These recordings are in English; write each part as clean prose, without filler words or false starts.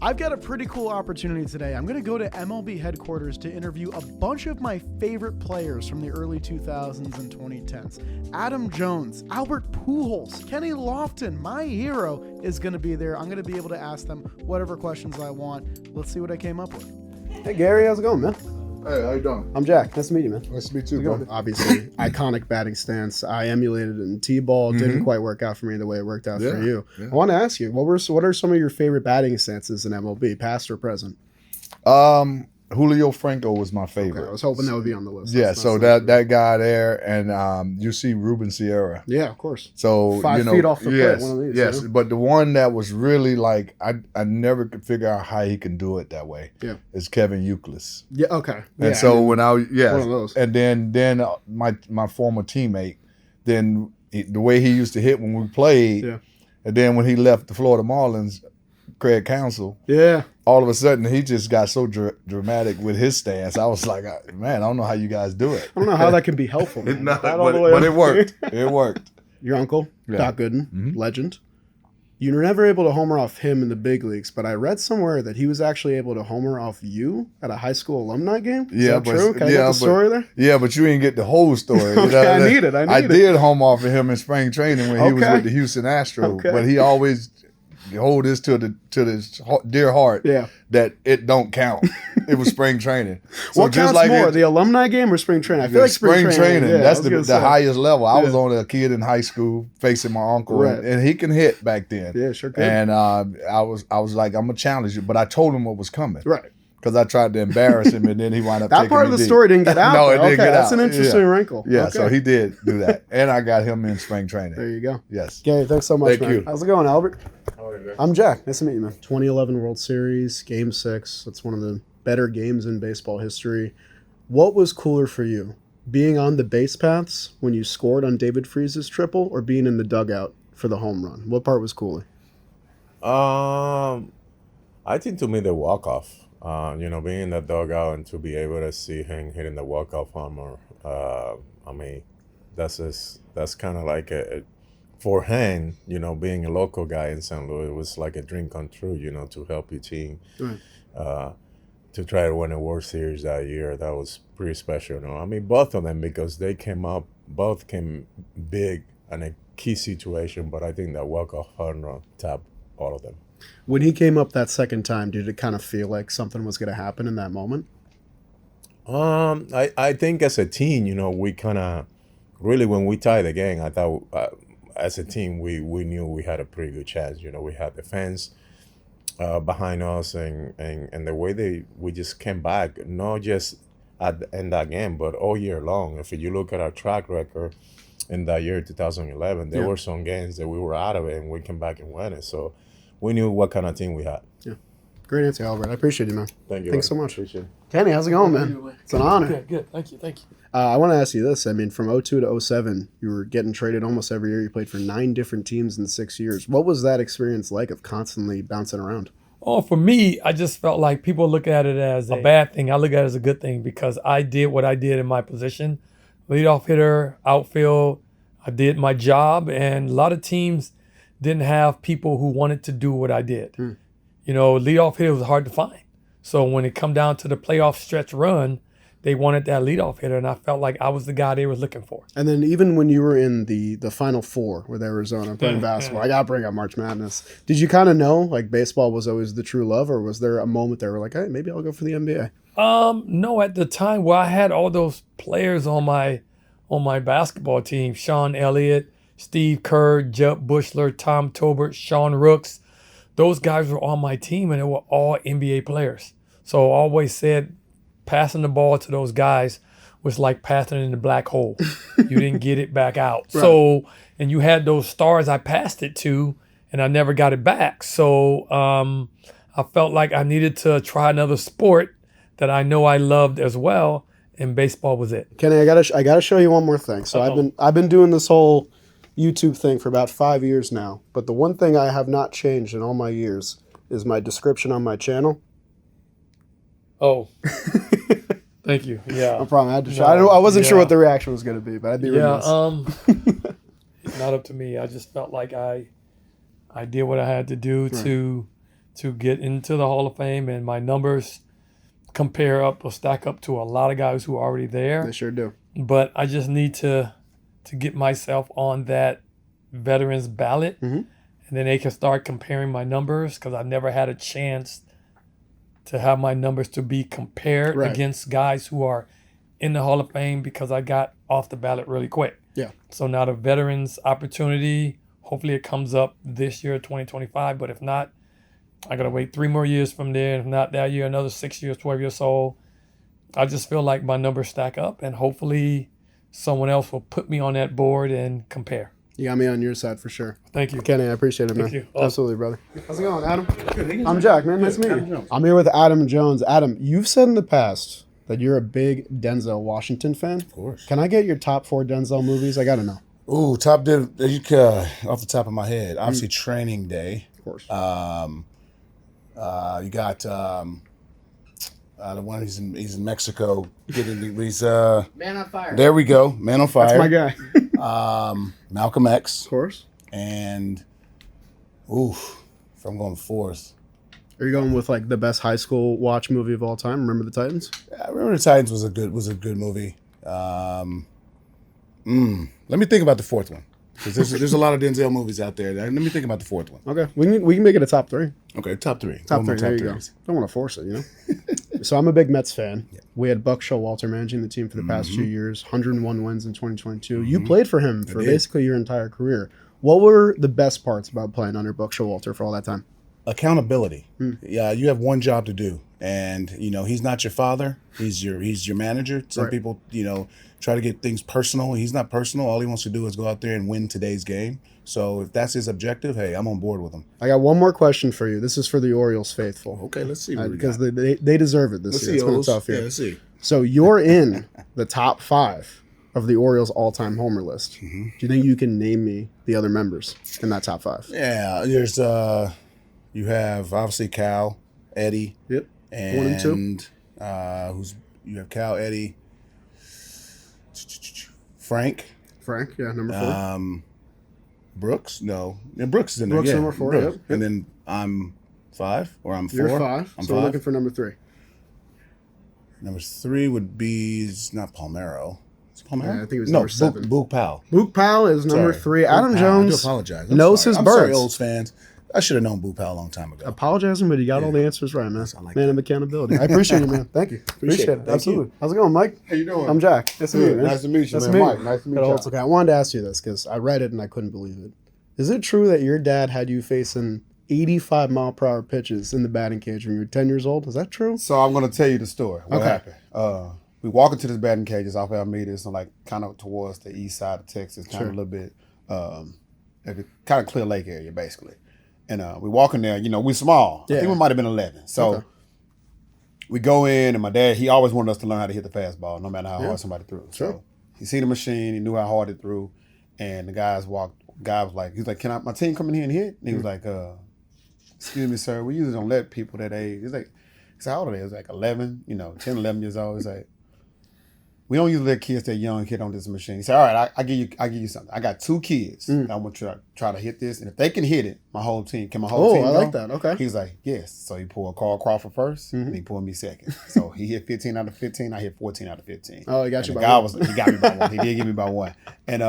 I've got a pretty cool opportunity today. I'm going to go to MLB Headquarters to interview a bunch of my favorite players from the early 2000s and 2010s. Adam Jones, Albert Pujols, Kenny Lofton, my hero, is going to be there. I'm going to be able to ask them whatever questions I want. Let's see what I came up with. Hey, Gary, how's it going, man? Hey, how you doing? I'm Jack. Nice to meet you, man. Nice to meet you, bro. Obviously, iconic batting stance. I emulated it in T-ball. Didn't quite work out for me the way it worked out for you. Yeah. I want to ask you, what are some of your favorite batting stances in MLB, past or present? Julio Franco was my favorite. Okay, I was hoping that would be on the list. Yeah, so that guy there, and you see Ruben Sierra. Yeah, of course. So 5 feet off the plate, one of these. Yes, you know? but the one that was really like I never could figure out how he can do it that way. Yeah, is Kevin Youkilis. Yeah, okay. And so when I one of those. and then my former teammate, then the way he used to hit when we played, and then when he left the Florida Marlins, Craig Counsell. Yeah. All of a sudden, he just got so dramatic with his stance. I was like, man, I don't know how you guys do it. I don't know how that can be helpful. But it worked. It worked. Your uncle, Doc Gooden, legend. You were never able to homer off him in the big leagues, but I read somewhere that he was actually able to homer off you at a high school alumni game. Is that true? Can I get the story there? Yeah, but you didn't get the whole story. Okay, I need it. I did home off of him in spring training when he was with the Houston Astros, but he always hold this to this dear heart that it don't count. It was spring training. So what counts more, the alumni game or spring training? I feel like spring training. That's the highest level. I was only a kid in high school facing my uncle, and he can hit back then. Yeah, sure can. And I was like, I'm gonna challenge you, but I told him what was coming. Right. Because I tried to embarrass him, and then he wound up that taking part of the deep. story didn't get out. No, it didn't get out. That's an interesting wrinkle. Yeah, so he did do that. And I got him in spring training. There you go. Yes. Gary, thanks so much, man. Thank you. How's it going, Albert? I'm Jack. Nice to meet you, man. 2011 World Series, Game 6. That's one of the better games in baseball history. What was cooler for you? Being on the base paths when you scored on David Freese's triple, or being in the dugout for the home run? What part was cooler? I think to me the walk-off. Being in the dugout and to be able to see him hitting the walk-off homer, that's kind of like a for him, being a local guy in St. Louis, it was like a dream come true, to help your team, to try to win a World Series that year. That was pretty special. Both of them, because both came big in a key situation, but I think that walk-off home run tapped all of them. When he came up that second time, did it kind of feel like something was going to happen in that moment? I think as a team, we kind of really, when we tied the game, I thought as a team we knew we had a pretty good chance. We had the fans behind us, and the way we just came back, not just in that game, but all year long. If you look at our track record in that year, 2011, there were some games that we were out of it, and we came back and won it. So we knew what kind of team we had. Yeah. Great answer, Albert. I appreciate you, man. Thank you. Thanks so much. Appreciate it. Kenny, how's it going, man? It's an honor. Good. Thank you. I want to ask you this. From 02 to 07, you were getting traded almost every year. You played for 9 different teams in 6 years. What was that experience like of constantly bouncing around? Oh, for me, I just felt like people look at it as a bad thing. I look at it as a good thing because I did what I did in my position. Leadoff hitter, outfield. I did my job, and a lot of teams didn't have people who wanted to do what I did. Leadoff hitter was hard to find. So when it come down to the playoff stretch run, they wanted that leadoff hitter, and I felt like I was the guy they were looking for. And then even when you were in the Final Four with Arizona playing basketball, I got to bring up March Madness. Did you kind of know, like, baseball was always the true love, or was there a moment they were like, hey, maybe I'll go for the NBA? No, at the time, I had all those players on my basketball team, Sean Elliott, Steve Kerr, Judd Bushler, Tom Tolbert, Sean Rooks. Those guys were on my team, and they were all NBA players. So I always said passing the ball to those guys was like passing it in the black hole. You didn't get it back out. Right. So, and you had those stars I passed it to, and I never got it back. So I felt like I needed to try another sport that I know I loved as well, and baseball was it. Kenny, I gotta show you one more thing. So I've been doing this whole YouTube thing for about 5 years now, but the one thing I have not changed in all my years is my description on my channel. Oh, thank you. Yeah, no problem. I had to show. I wasn't sure what the reaction was going to be, but I'd be remiss. It's not up to me. I just felt like I did what I had to do to get into the Hall of Fame, and my numbers compare up or stack up to a lot of guys who are already there. They sure do. But I just need to get myself on that veterans ballot, and then they can start comparing my numbers, because I've never had a chance to have my numbers to be compared against guys who are in the Hall of Fame, because I got off the ballot really quick. Yeah. So now the veterans opportunity, hopefully it comes up this year, 2025. But if not, I got to wait 3 more years from there. And if not that year, another 6 years, 12 years old. I just feel like my numbers stack up, and hopefully someone else will put me on that board and compare. You got me on your side for sure. Thank you. Kenny, I appreciate it, man. Thank you. Awesome. Absolutely, brother. How's it going, Adam? I'm Jack, man. Nice to meet you. I'm here with Adam Jones. Adam, you've said in the past that you're a big Denzel Washington fan. Of course. Can I get your top 4 Denzel movies? I got to know. Ooh, off the top of my head. Obviously, Training Day. Of course. You got the one he's in Mexico. He's Man on Fire. There we go. Man on Fire. That's my guy. Malcolm X. Of course. And if I'm going fourth. Are you going with like the best high school watch movie of all time? Remember the Titans? Remember the Titans was a good movie. Let me think about the fourth one, because there's a lot of Denzel movies out there. Let me think about the fourth one. Okay, we can make it a top 3. Okay, top 3. Top 3. There you go. Don't want to force it, you know. So I'm a big Mets fan. Yeah. We had Buck Showalter managing the team for the past 2 years. 101 wins in 2022. You played for him for basically your entire career. What were the best parts about playing under Buck Showalter for all that time? Accountability. Yeah, you have one job to do, and he's not your father. He's your manager. Some people try to get things personal. He's not personal. All he wants to do is go out there and win today's game. So if that's his objective, hey, I'm on board with him. I got one more question for you. This is for the Orioles faithful. Okay, let's see what because they deserve it this year. It's been a tough year. Yeah, let's see. So you're in the top 5 of the Orioles all-time homer list. Do you think you can name me the other members in that top 5? Yeah, there's you have obviously Cal, Eddie. Yep. And 1 and 2. You have Cal, Eddie, Frank, yeah, number 4. Brooks, no, and Brooks is in there. Brooks yeah, number 4. Brooks. Yep. And then I'm 5, or I'm 4. You're 5. I'm so 5. we're looking for number 3. Number 3 would be, it's not Palmeiro. It's Palmeiro? Yeah, I think it was number 7. Book Powell. Book Powell is number 3. Adam Jones. I do apologize. Knows his I'm birds. sorry, Olds fans. I should have known Boop Powell a long time ago. Apologizing, but you got all the answers right, man. I like man that. of accountability. I appreciate you, man. Thank you. Appreciate it. Thank Absolutely. you. How's it going, Mike? How you doing? I'm Jack. Nice to meet you, man. Nice to meet you, Nice man. to meet Mike, you. nice to meet Got a you. hold- Okay, I wanted to ask you this because I read it and I couldn't believe it. Is it true that your dad had you facing 85-mile-per-hour pitches in the batting cage when you were 10 years old? Is that true? So I'm going to tell you the story. What Okay. happened? We walk into this batting cages off Alameda, so like kind of towards the east side of Texas, kind of a little bit, kind of Clear Lake area, basically. And we walk in there, we small. I think we might have been 11. So we go in, and my dad, he always wanted us to learn how to hit the fastball, no matter how hard somebody threw. Sure. So he seen the machine, he knew how hard it threw, and the guy was like, can my team come in here and hit? And he was like, excuse me, sir, we usually don't let people that age. He's like, how old are they? It was like 11, 10, 11 years old. He's like, we don't usually let kids that young hit on this machine. He said, all right, I give you something. I got 2 kids. That I want to try to hit this. And if they can hit it, my whole team team I go? like that. Okay. He was like, yes. So he pulled Carl Crawford first, and he pulled me second. So he hit 15 out of 15. I hit 14 out of 15. Oh, he got you and by the guy he got me by 1. He did give me by 1. And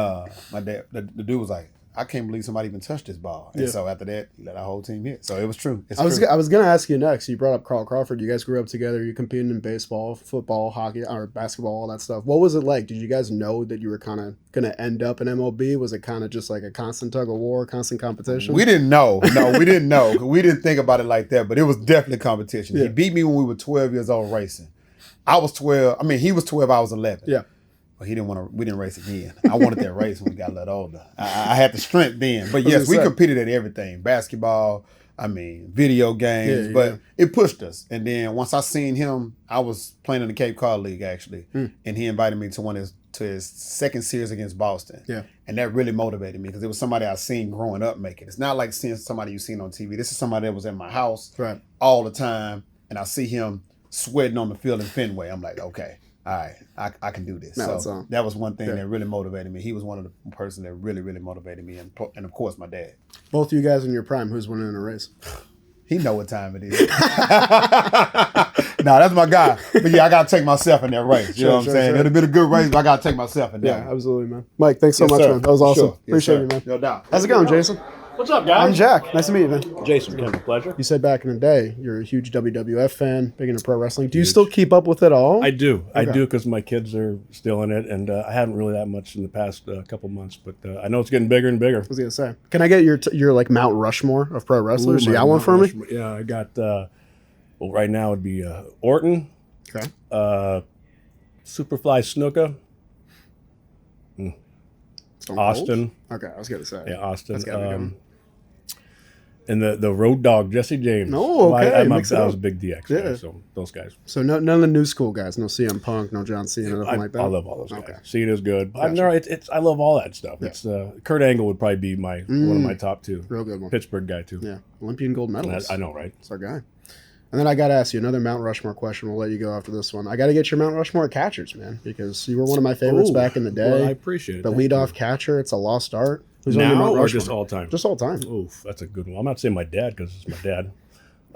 my dad, the dude was like, I can't believe somebody even touched this ball. And so after that, he let our whole team hit. So it was true. I was going to ask you next. You brought up Carl Crawford. You guys grew up together. You competed in baseball, football, hockey, or basketball, all that stuff. What was it like? Did you guys know that you were kind of going to end up in MLB? Was it kind of just like a constant tug of war, constant competition? We didn't know. No, we didn't know. We didn't think about it like that, but it was definitely competition. Yeah. He beat me when we were 12 years old racing. I was 12. I mean, he was 12. I was 11. Yeah. But we didn't race again. I wanted that race when we got a little older. I had the strength then. But yes, we competed at everything. Basketball, video games. But it pushed us. And then once I seen him, I was playing in the Cape Cod League, actually. And he invited me to his second series against Boston. Yeah. And that really motivated me because it was somebody I seen growing up making. It's not like seeing somebody you've seen on TV. This is somebody that was in my house all the time. And I see him sweating on the field in Fenway. I'm like, okay. All right, I can do this. So that was one thing that really motivated me. He was one of the person that really, really motivated me, and of course my dad. Both of you guys in your prime, who's winning in a race? He know what time it is. Nah, that's my guy. But yeah, I gotta take myself in that race. You know what I'm saying? It'd have been a good race, but I gotta take myself in that. Yeah, absolutely, man. Mike, thanks so much, sir. man. That was awesome. Sure. Yes, Appreciate sir. you, man. No doubt. How's it going, Jason? What's up, guys? I'm Jack. Nice to meet you, man. Jason, Kendall, pleasure. You said back in the day you're a huge WWF fan, big into pro wrestling. Do you still keep up with it all? I do. I Okay. do because my kids are still in it, and I haven't really that much in the past couple months, but I know it's getting bigger and bigger. I was gonna say, can I get your like Mount Rushmore of pro wrestlers? Ooh, You my got one for me? Rushmore. Yeah, I got, well, right now it'd be Orton, Okay. Superfly Snuka, Stone Cold? Austin. Okay, I was gonna say. Yeah, Austin. That's gotta be good. And the Road Dog, Jesse James. Oh, okay, I mix it was up. a big DX Yeah. guy, so those guys. So none of the new school guys, no CM Punk, no John Cena, nothing like that. I love all those guys. Okay. Cena's good. Gotcha. I love all that stuff. Yeah. It's Kurt Angle would probably be one of my top two. Real good one. Pittsburgh guy too. Yeah, Olympian gold And medalist. I know, right? That's our guy. And then I got to ask you another Mount Rushmore question. We'll let you go after this one. I got to get your Mount Rushmore catchers, man, because you were one of my favorites Ooh, back in the day. Well, I appreciate it. The Thank leadoff you. catcher, it's a lost art. Who's on your Now Mount or Rushmore? just all time? Just all time. Oof, that's a good one. I'm not saying my dad because it's my dad.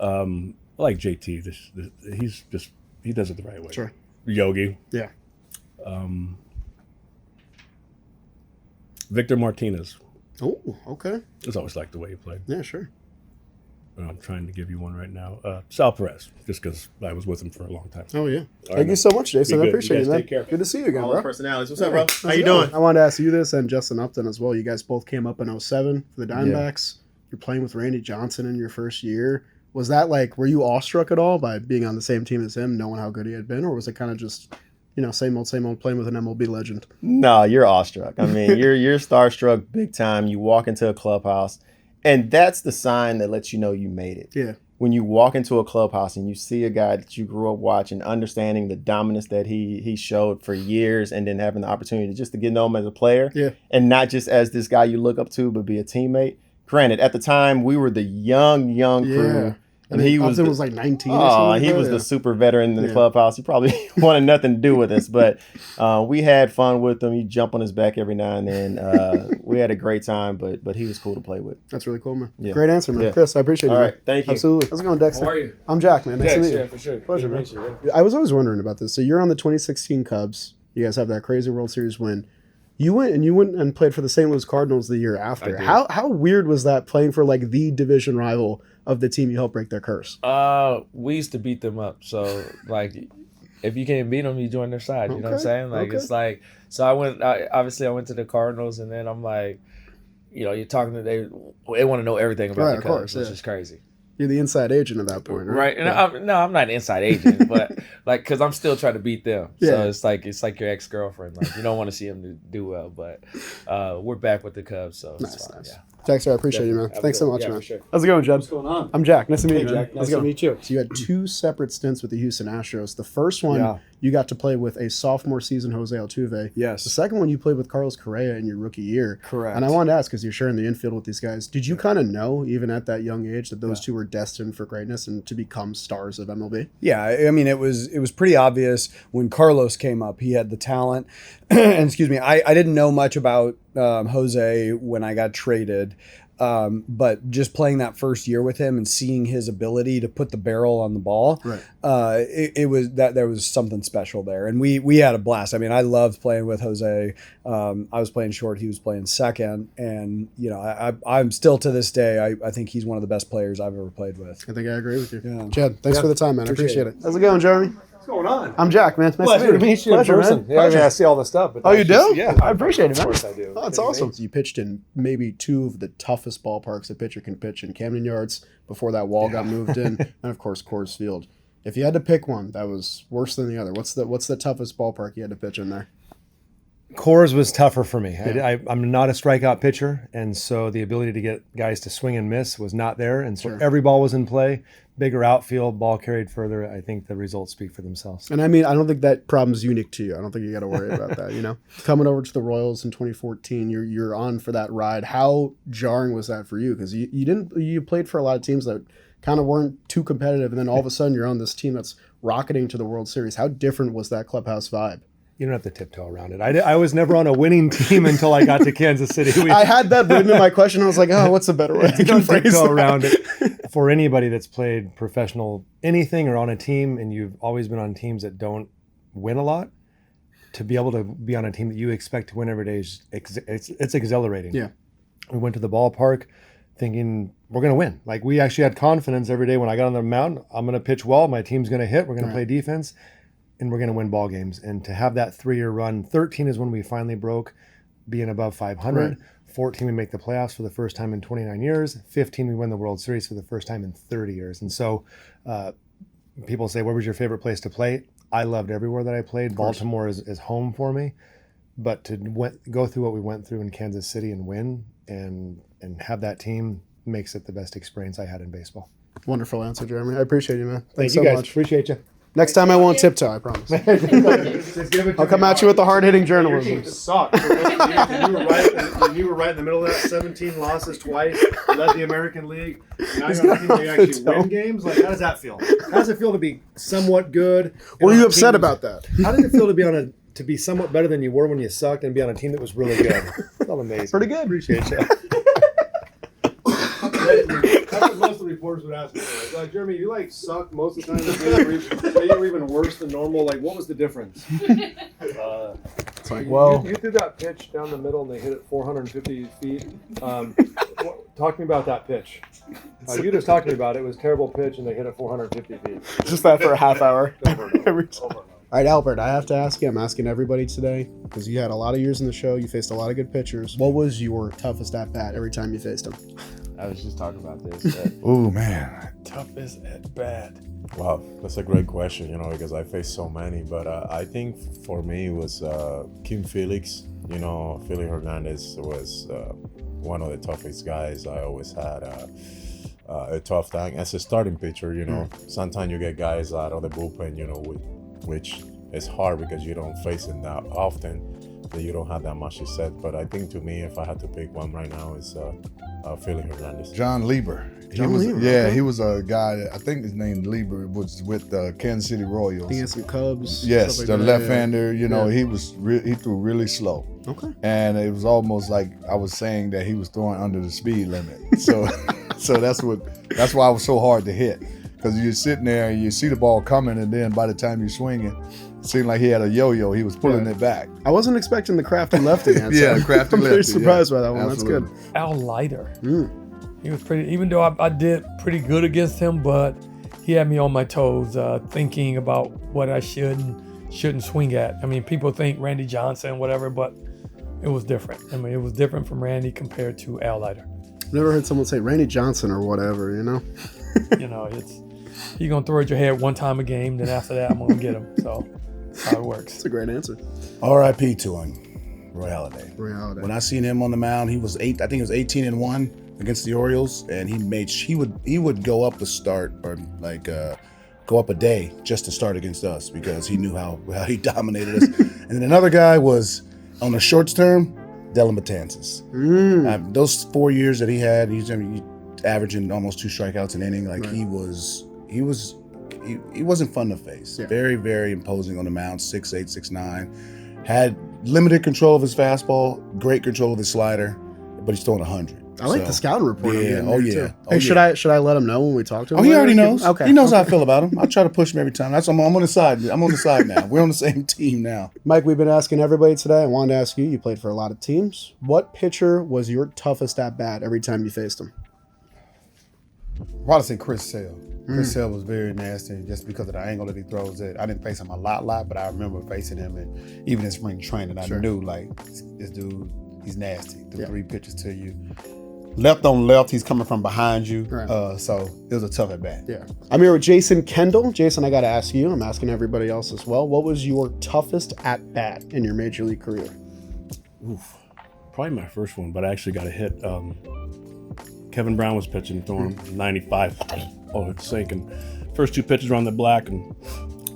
I like JT. He does it the right way. Sure. Yogi. Yeah. Victor Martinez. Oh, okay. Just always liked the way he played. Yeah, sure. I'm trying to give you one right now. Sal Perez, just because I was with him for a long time. Oh, yeah. All Thank right, you so much, Jason. Be I good. appreciate You it, guys man. take care. Good to see you again, All bro. the personalities. What's up, bro? How How's you it going? doing? I wanted to ask you this and Justin Upton as well. You guys both came up in 07 for the Diamondbacks. You're playing with Randy Johnson in your first year. Was that like, were you awestruck at all by being on the same team as him, knowing how good he had been? Or was it kind of just, same old, playing with an MLB legend? No, you're awestruck. I mean, you're starstruck big time. You walk into a clubhouse, and that's the sign that lets you know you made it. Yeah. When you walk into a clubhouse and you see a guy that you grew up watching, understanding the dominance that he showed for years, and then having the opportunity just to get to know him as a player, Yeah. and not just as this guy you look up to, but be a teammate. Granted, at the time we were the young crew. Yeah. And he Upton was was like 19 or Oh, something. he like was that? the super veteran in the Yeah. clubhouse. He probably wanted nothing to do with us, but we had fun with him. He'd jump on his back every now and then. We had a great time, but he was cool to play with. That's really cool, man. Yeah. Great answer, man. Yeah. Chris, I appreciate All you. right, man. thank you. Absolutely. How's it going, Dexter? How are you? I'm Jack, man. Nice to meet you. for sure. Pleasure, man. Good to meet you. I was always wondering about this. So you're on the 2016 Cubs. You guys have that crazy World Series win. You went and played for the St. Louis Cardinals the year after. I did. How weird was that playing for like the division rival of the team you helped break their curse? We used to beat them up. So like, if you can't beat them, you join their side. You know what I'm Okay, saying? Like okay. it's like. So I went to the Cardinals, and then I'm like, you're talking to they want to know everything about Right, the of Cubs, course, which yeah. is crazy. You're the inside agent at that point, right? Right, and Yeah. I'm not an inside agent, but like, because I'm still trying to beat them. Yeah. So it's like your ex girlfriend. Like you don't want to see them do well, but we're back with the Cubs, so Nice, it's fine. nice. Yeah. Dexter, I appreciate you, man. Thanks so much, Yeah, man. for sure. How's it going, Jed? What's going on? I'm Jack. Nice to meet Hey, you, man. Jack. How's Nice it to going? meet you. So you had two separate stints with the Houston Astros. The first one, Yeah. you got to play with a sophomore season Jose Altuve. Yes. The second one, you played with Carlos Correa in your rookie year. Correct. And I wanted to ask, because you're sharing the infield with these guys, did you kind of know, even at that young age, that those two were destined for greatness and to become stars of MLB? Yeah, I mean, it was pretty obvious when Carlos came up. He had the talent. And excuse me, I didn't know much about Jose when I got traded. But just playing that first year with him and seeing his ability to put the barrel on the ball, Right. it was that there was something special there, and we had a blast. I mean, I loved playing with Jose. I was playing short, he was playing second, and I'm still to this day. I think he's one of the best players I've ever played with. I think I agree with you. Yeah. Jed, thanks for the time, man. I appreciate it. How's it going, Jeremy? What's going on? I'm Jack, man. Nice Pleasure to meet you. Pleasure, man. Yeah, I mean, I see all the stuff. But Oh, you do? Yeah, I appreciate it, man. Of course I do. Oh, that's awesome. You pitched in maybe two of the toughest ballparks a pitcher can pitch in, Camden Yards before that wall got moved in, and of course Coors Field. If you had to pick one that was worse than the other, what's the toughest ballpark you had to pitch in there? Coors was tougher for me. Yeah. I'm not a strikeout pitcher, and so the ability to get guys to swing and miss was not there. And so Sure. every ball was in play, bigger outfield, ball carried further. I think the results speak for themselves. And I mean, I don't think that problem's unique to you. I don't think you got to worry about that. Coming over to the Royals in 2014, you're on for that ride. How jarring was that for you? Because you played for a lot of teams that kind of weren't too competitive, and then all of a sudden you're on this team that's rocketing to the World Series. How different was that clubhouse vibe? You don't have to tiptoe around it. I was never on a winning team until I got to Kansas City. I had that written in my question. I was like, oh, what's a better way to don't phrase tiptoe that? around it. For anybody that's played professional anything or on a team, and you've always been on teams that don't win a lot, to be able to be on a team that you expect to win every day is it's exhilarating. Yeah. We went to the ballpark thinking we're going to win. Like, we actually had confidence every day when I got on the mound. I'm going to pitch well. My team's going to hit. We're going to play defense, and we're going to win ball games. And to have that 3-year run, 13 is when we finally broke being above 500. Right. 14, we make the playoffs for the first time in 29 years. 15, we win the World Series for the first time in 30 years. And so people say, where was your favorite place to play? I loved everywhere that I played. Baltimore is home for me. But to go through what we went through in Kansas City and win and have that team makes it the best experience I had in baseball. Wonderful answer, Jeremy. I appreciate you, man. Thanks Thank you so guys. Much. Appreciate you. Next time I won't tiptoe, I promise. I'll come at you with the hard-hitting journalism. Sucked. You were right in the middle of that. 17 losses twice. Led the American League. Now you're on a team where you actually win games. Like, how does that feel? How does it feel to be somewhat good? Were you upset about that? How did it feel to be somewhat better than you were when you sucked and be on a team that was really good? It felt amazing. Pretty good. Appreciate you. That's what most of the reporters would ask me. Like, Jeremy, you suck most of the time. Maybe you were even worse than normal. Like, what was the difference? It's like, well, you threw that pitch down the middle and they hit it 450 feet. Talk to me about that pitch. You just talked to me about it. It was a terrible pitch and they hit it 450 feet. just that for a half hour. Every time. Over. All right, Albert, I have to ask you. I'm asking everybody today because you had a lot of years in the show. You faced a lot of good pitchers. What was your toughest at-bat every time you faced them? I was just talking about this. Oh man, Toughest at bat. Wow, that's a great question, because I faced so many. But I think for me it was Kim Felix. Philly Hernandez was one of the toughest guys. I always had a tough time. As a starting pitcher, sometimes you get guys out of the bullpen, which is hard because you don't face it that often, that you don't have that much to set. But I think to me, if I had to pick one right now, it's Philly Hernandez. John Lieber. He was a guy that, I think his name Lieber was with the Kansas City Royals. He had some Cubs. Yes, stuff the like that, left-hander. He threw really slow. Okay. And it was almost like I was saying that he was throwing under the speed limit. So, that's why it was so hard to hit, because you're sitting there and you see the ball coming, and then by the time you're swinging, it seemed like he had a yo-yo. He was pulling it back. I wasn't expecting the crafty lefty answer. Yeah, crafty I'm very lefty, surprised by that one. Absolutely. That's good. Al Leiter. He was pretty, even though I did pretty good against him, but he had me on my toes, thinking about what I should and shouldn't swing at. I mean, people think Randy Johnson, whatever, but it was different. I mean, it was different from Randy compared to Al Leiter. Never heard someone say Randy Johnson or whatever, It's you're going to throw at your head one time a game, then after that, I'm going to get him. So that's how it works. It's a great answer. R.I.P. to him, Roy Halladay. When I seen him on the mound, he was 18-1 against the Orioles, and he would go up a start or go up a day just to start against us because he knew how he dominated us. And then another guy was on the short term, Dellin Betances. Those 4 years that he had, he's averaging almost 2 strikeouts an inning. He wasn't fun to face. Yeah. Very, very imposing on the mound. 6'8", 6'9". Had limited control of his fastball, great control of his slider, but he's throwing 100. I like the scouting report. Yeah. Hey, should I let him know when we talk to him? Oh, he already knows. Okay. He knows how I feel about him. I try to push him every time. I'm on the side. I'm on the side now. We're on the same team now. Mike, we've been asking everybody today. I wanted to ask you. You played for a lot of teams. What pitcher was your toughest at bat every time you faced him? I'd probably say Chris Sale. Chris Sale was very nasty just because of the angle that he throws it. I didn't face him a lot, but I remember facing him, and even in spring training, I knew this dude, he's nasty. The 3 pitches to you. Left on left, he's coming from behind you. Right. So it was a tough at bat. Yeah. I'm here with Jason Kendall. Jason, I got to ask you. I'm asking everybody else as well. What was your toughest at bat in your major league career? Probably my first one, but I actually got a hit. Kevin Brown was pitching, throwing 95. Oh, it's sinking. First 2 pitches were on the black, and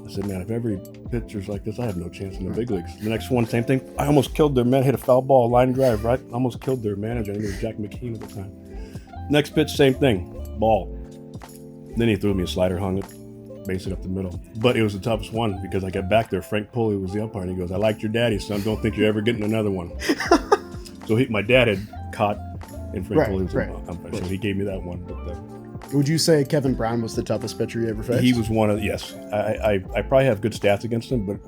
I said, man, if every pitcher's like this, I have no chance in the big leagues. The next one, same thing. I almost killed their man, hit a foul ball, line drive, right? Almost killed their manager. I think it was Jack McKean at the time. Next pitch, same thing, ball. Then he threw me a slider, hung it. base it up the middle. But it was the toughest one because I got back there. Frank Pulley was the umpire, and he goes, "I liked your daddy, son. Don't think you're ever getting another one." So my dad had caught, and Frank Pulley was the umpire, so he gave me that one. But, Would you say Kevin Brown was the toughest pitcher you ever faced? he was one of yes. I probably have good stats against him, but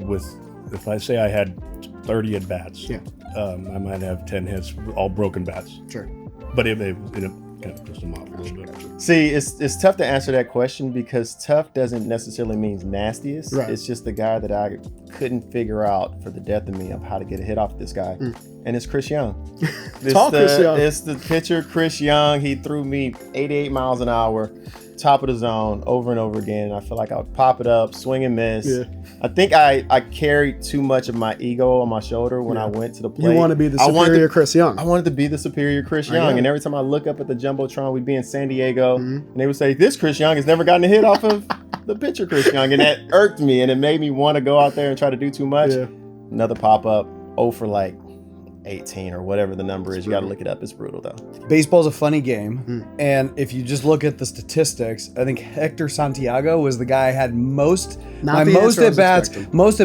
if I say I had 30 at bats, I might have 10 hits, all broken bats. Sure. But it kind of pissed him off a little bit. See, it's tough to answer that question because tough doesn't necessarily mean nastiest. Right. It's just the guy that I couldn't figure out for the death of me of how to get a hit off this guy. And it's Chris Young. Chris Young. It's the pitcher, Chris Young. He threw me 88 miles an hour, top of the zone, over and over again. I feel like I would pop it up, swing and miss. Yeah. I think I carried too much of my ego on my shoulder when I went to the plate. You want to be the superior Chris Young. I wanted to be the superior Chris Young. And every time I look up at the Jumbotron, we'd be in San Diego, and they would say, "This Chris Young has never gotten a hit off of the pitcher Chris Young." And that irked me, and it made me want to go out there and try to do too much. Yeah. Another pop-up, 0 for like 18 or whatever the number is. You got to look it up. It's brutal though. Baseball's a funny game, and if you just look at the statistics, I think Hector Santiago was the guy I had most at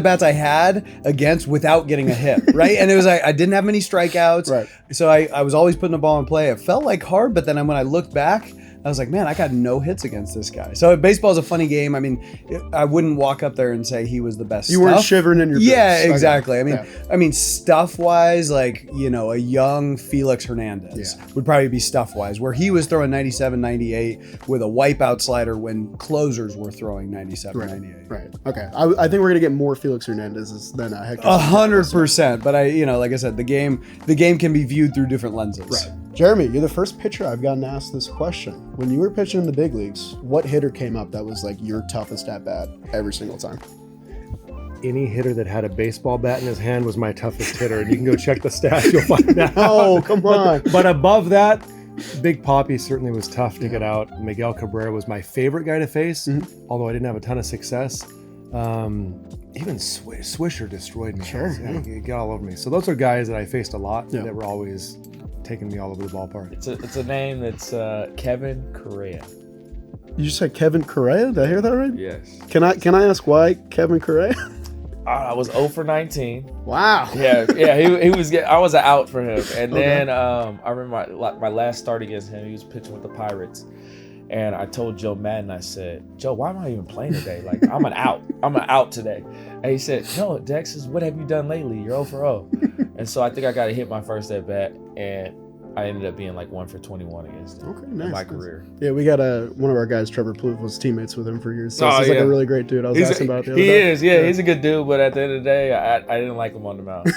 bats I had against without getting a hit, right? And it was I didn't have many strikeouts, right? So I was always putting the ball in play. It felt like hard, but then when I looked back, I was like, man, I got no hits against this guy. So baseball's a funny game. I mean, I wouldn't walk up there and say he was the best. You weren't shivering in your boots. Yeah, exactly. I mean, stuff-wise, like, a young Felix Hernandez would probably be stuff-wise, where he was throwing 97, 98 with a wipeout slider when closers were throwing 97, 98. Right. Okay. I think we're gonna get more Felix Hernandez than Hector. 100%. But like I said, the game can be viewed through different lenses. Right. Jeremy, you're the first pitcher I've gotten asked this question. When you were pitching in the big leagues, what hitter came up that was like your toughest at bat every single time? Any hitter that had a baseball bat in his hand was my toughest hitter. And you can go check the stats, you'll find out. Oh, come on. But above that, Big Papi certainly was tough to get out. Miguel Cabrera was my favorite guy to face, although I didn't have a ton of success. Even Swisher destroyed me. Sure. He got all over me. So those are guys that I faced a lot that were always taking me all over the ballpark. It's a name that's Kevin Correa. You just said Kevin Correa? Did I hear that right? Yes. Can I ask why Kevin Correa? I was 0 for 19. Wow. Yeah. He was. I was out for him, and then I remember my last start against him. He was pitching with the Pirates, and I told Joe Madden, I said, "Joe, why am I even playing today? Like, I'm an out today." And he said, "No, Dex, what have you done lately? You're 0 for 0." And so I think I got to hit my first at bat, and I ended up being like 1 for 21 against him in my career. Yeah, we got one of our guys, Trevor Plouffe, was teammates with him for years. So he's like a really great dude. I was asking about it the other day. He is, yeah, he's a good dude, but at the end of the day, I didn't like him on the mound.